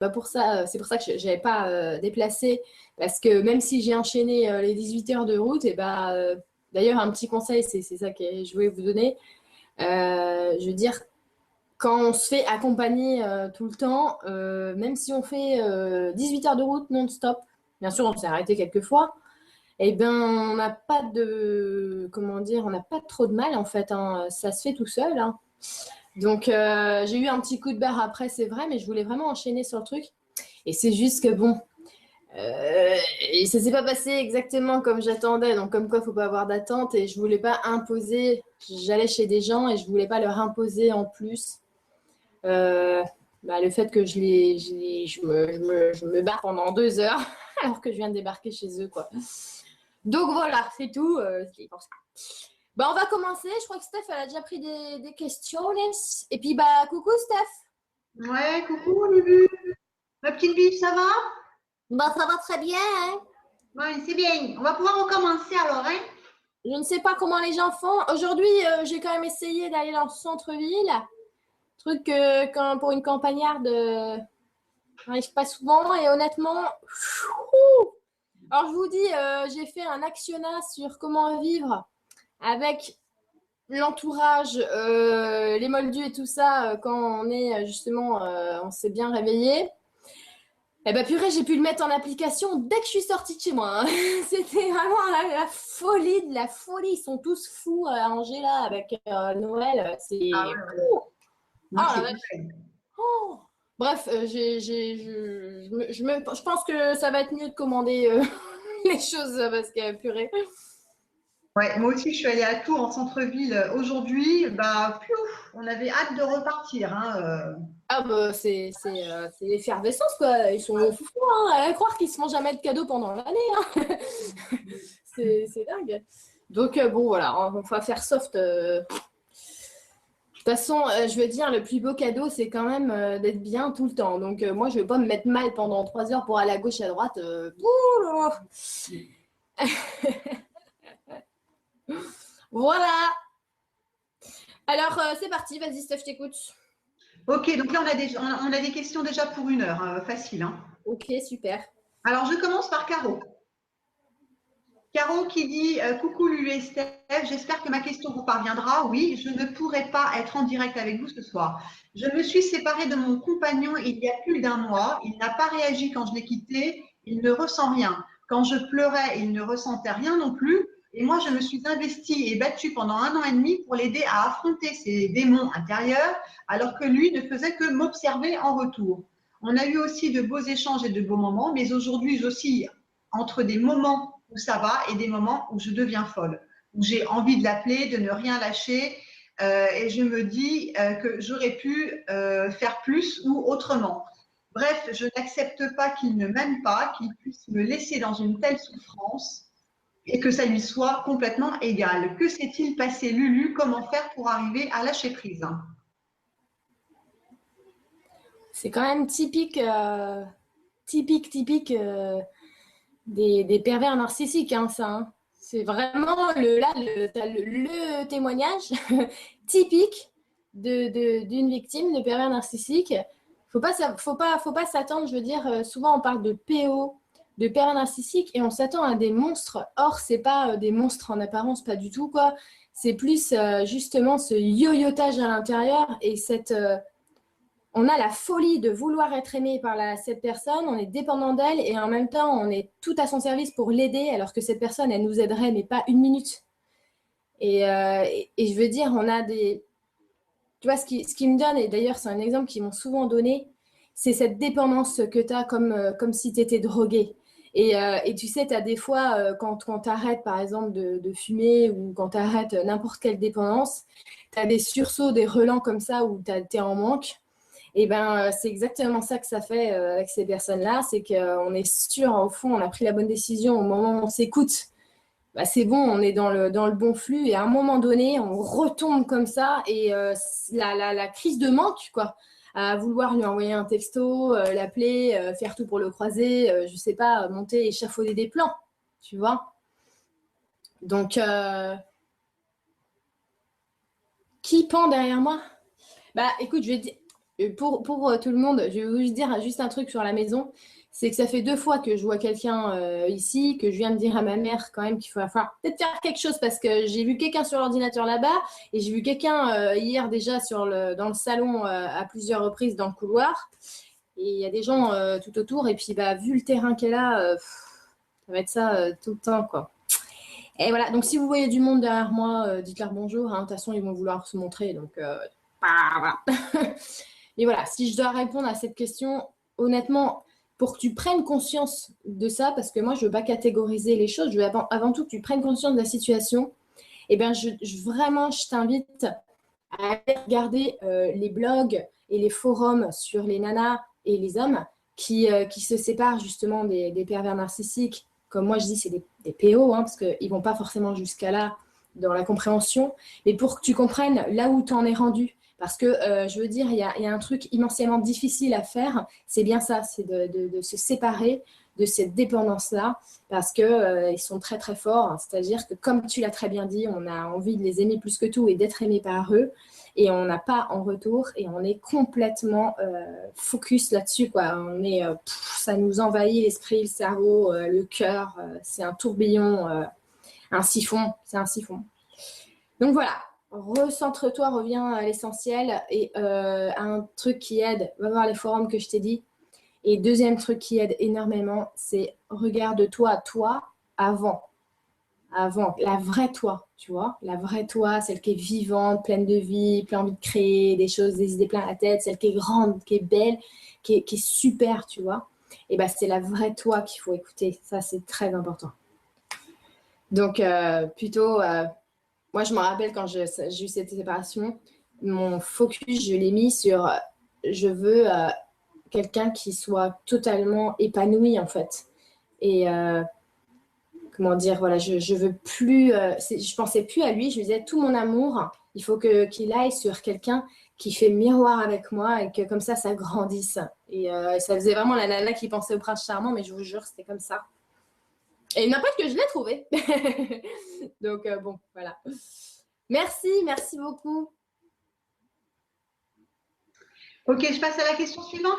pour ça, c'est pour ça que je n'avais pas déplacé. Parce que même si j'ai enchaîné les 18 heures de route, et d'ailleurs, un petit conseil, c'est ça que je voulais vous donner. Je veux dire, quand on se fait accompagner tout le temps, même si on fait 18 heures de route non-stop, bien sûr, on s'est arrêté quelques fois, eh ben, on n'a pas de, comment dire, on n'a pas trop de mal en fait, hein. Ça se fait tout seul, hein. Donc, j'ai eu un petit coup de barre après, c'est vrai, mais je voulais vraiment enchaîner sur le truc. Et c'est juste que bon, et ça s'est pas passé exactement comme j'attendais. Donc, comme quoi, il ne faut pas avoir d'attente. Et je voulais pas imposer. J'allais chez des gens et je voulais pas leur imposer en plus euh, le fait que je me barre pendant 2 heures alors que je viens de débarquer chez eux, quoi. Donc voilà, c'est tout. C'est pour ça. On va commencer. Je crois que Steph, elle a déjà pris des questions. Et puis, coucou Steph. Ouais, coucou Lulu. Ma petite biche, ça va? Ça va très bien, hein. Ouais, c'est bien. On va pouvoir recommencer alors, hein? Je ne sais pas comment les gens font. Aujourd'hui, j'ai quand même essayé d'aller dans le centre-ville. Truc que quand, pour une campagnarde, n'arrive pas souvent. Et honnêtement, alors je vous dis, j'ai fait un actionnat sur comment vivre avec l'entourage, les moldus et tout ça, quand on est justement, on s'est bien réveillé. Eh ben purée, j'ai pu le mettre en application dès que je suis sortie de chez moi, hein. C'était vraiment la folie de la folie. Ils sont tous fous à Angers là avec Noël. C'est Ah ouais, ouais. Moi, ah c'est la vache. pareil. Oh. Bref, je pense que ça va être mieux de commander les choses parce que purée. Ouais, moi aussi, je suis allée à Tours en centre-ville aujourd'hui. Bah, piouf, on avait hâte de repartir, hein. Ah c'est l'effervescence quoi. Ils sont fous hein. À croire qu'ils se font jamais de cadeaux pendant l'année, hein. C'est dingue. Donc bon voilà, on va faire soft. De toute façon, je veux dire, le plus beau cadeau, c'est quand même d'être bien tout le temps. Donc moi, je vais pas me mettre mal pendant 3 heures pour aller à gauche et à droite. Ouh là là. Voilà. Alors c'est parti, vas-y Steph, je t'écoute. Ok, donc là, on a des questions déjà pour 1 heure, facile, hein. Ok, super. Alors, je commence par Caro. Caro qui dit coucou Lulu et Steph, j'espère que ma question vous parviendra. Oui, je ne pourrai pas être en direct avec vous ce soir. Je me suis séparée de mon compagnon il y a plus d'un mois. Il n'a pas réagi quand je l'ai quitté. Il ne ressent rien. Quand je pleurais, il ne ressentait rien non plus. Et moi, je me suis investie et battue pendant 1 an et demi pour l'aider à affronter ses démons intérieurs, alors que lui ne faisait que m'observer en retour. On a eu aussi de beaux échanges et de beaux moments, mais aujourd'hui, j'oscille entre des moments où ça va et des moments où je deviens folle, où j'ai envie de l'appeler, de ne rien lâcher, et je me dis que j'aurais pu faire plus ou autrement. Bref, je n'accepte pas qu'il ne m'aime pas, qu'il puisse me laisser dans une telle souffrance et que ça lui soit complètement égal. Que s'est-il passé, Lulu? Comment faire pour arriver à lâcher prise? C'est quand même typique des pervers narcissiques, hein, ça, hein. C'est vraiment le témoignage typique d'une victime de pervers narcissique. Faut pas s'attendre, je veux dire, souvent on parle de PO, de pervers narcissique, et on s'attend à des monstres. Or, c'est pas des monstres en apparence, pas du tout, quoi. C'est plus justement ce yoyotage à l'intérieur et on a la folie de vouloir être aimé par cette personne, on est dépendant d'elle et en même temps, on est tout à son service pour l'aider alors que cette personne, elle nous aiderait, mais pas une minute. Et je veux dire, on a des... Tu vois, ce qui me donne, et d'ailleurs c'est un exemple qu'ils m'ont souvent donné, c'est cette dépendance que tu as comme si tu étais drogué. Et tu sais, tu as des fois, quand tu arrêtes par exemple de fumer ou quand tu arrêtes n'importe quelle dépendance, tu as des sursauts, des relents comme ça où tu es en manque. Et c'est exactement ça que ça fait avec ces personnes-là, c'est qu'on est sûr, au fond, on a pris la bonne décision au moment où on s'écoute. C'est bon, on est dans le bon flux et à un moment donné, on retombe comme ça et la crise de manque, quoi, à vouloir lui envoyer un texto, l'appeler, faire tout pour le croiser, je sais pas, monter, échafauder des plans, tu vois. Donc, qui pend derrière moi? Écoute, pour tout le monde, je vais vous dire juste un truc sur la maison. C'est que ça fait 2 fois que je vois quelqu'un ici, que je viens de dire à ma mère quand même qu'il faut falloir peut-être faire quelque chose parce que j'ai vu quelqu'un sur l'ordinateur là-bas et j'ai vu quelqu'un hier déjà dans le salon à plusieurs reprises dans le couloir. Et il y a des gens tout autour. Et puis, bah, vu le terrain qu'elle a, ça va être ça tout le temps, quoi. Et voilà, donc si vous voyez du monde derrière moi, dites-leur bonjour. Hein. De toute façon, ils vont vouloir se montrer. Donc, voilà. Mais voilà, si je dois répondre à cette question, honnêtement, pour que tu prennes conscience de ça, parce que moi, je ne veux pas catégoriser les choses, je veux avant tout que tu prennes conscience de la situation, et bien, vraiment, je t'invite à aller regarder les blogs et les forums sur les nanas et les hommes qui se séparent justement des pervers narcissiques. Comme moi, je dis, c'est des PO, hein, parce qu'ils ne vont pas forcément jusqu'à là dans la compréhension, mais pour que tu comprennes là où tu en es rendu. Parce que, je veux dire, il y a un truc immensément difficile à faire, c'est bien ça, c'est de se séparer de cette dépendance-là, parce qu'ils sont très très forts. Hein. C'est-à-dire que, comme tu l'as très bien dit, on a envie de les aimer plus que tout et d'être aimé par eux, et on n'a pas en retour, et on est complètement focus là-dessus, quoi. Ça nous envahit l'esprit, le cerveau, le cœur, c'est un tourbillon, un siphon, c'est un siphon. Donc voilà, recentre-toi, reviens à l'essentiel, et un truc qui aide, va voir les forums que je t'ai dit. Et deuxième truc qui aide énormément, c'est regarde-toi, toi, avant. Avant, la vraie toi, tu vois. La vraie toi, celle qui est vivante, pleine de vie, pleine envie de créer des choses, des idées plein la tête, celle qui est grande, qui est belle, qui est super, tu vois. Et ben, c'est la vraie toi qu'il faut écouter. Ça, c'est très important. Donc, moi, je me rappelle quand j'ai eu cette séparation, mon focus, je l'ai mis sur je veux quelqu'un qui soit totalement épanoui, en fait. Et comment dire, voilà, je veux plus, je pensais plus à lui, je lui disais tout mon amour, il faut qu'il aille sur quelqu'un qui fait miroir avec moi et que comme ça grandisse. Et ça faisait vraiment la nana qui pensait au prince charmant, mais je vous jure, c'était comme ça. Et n'importe que je l'ai trouvé. Donc bon, voilà. Merci beaucoup. Ok, je passe à la question suivante.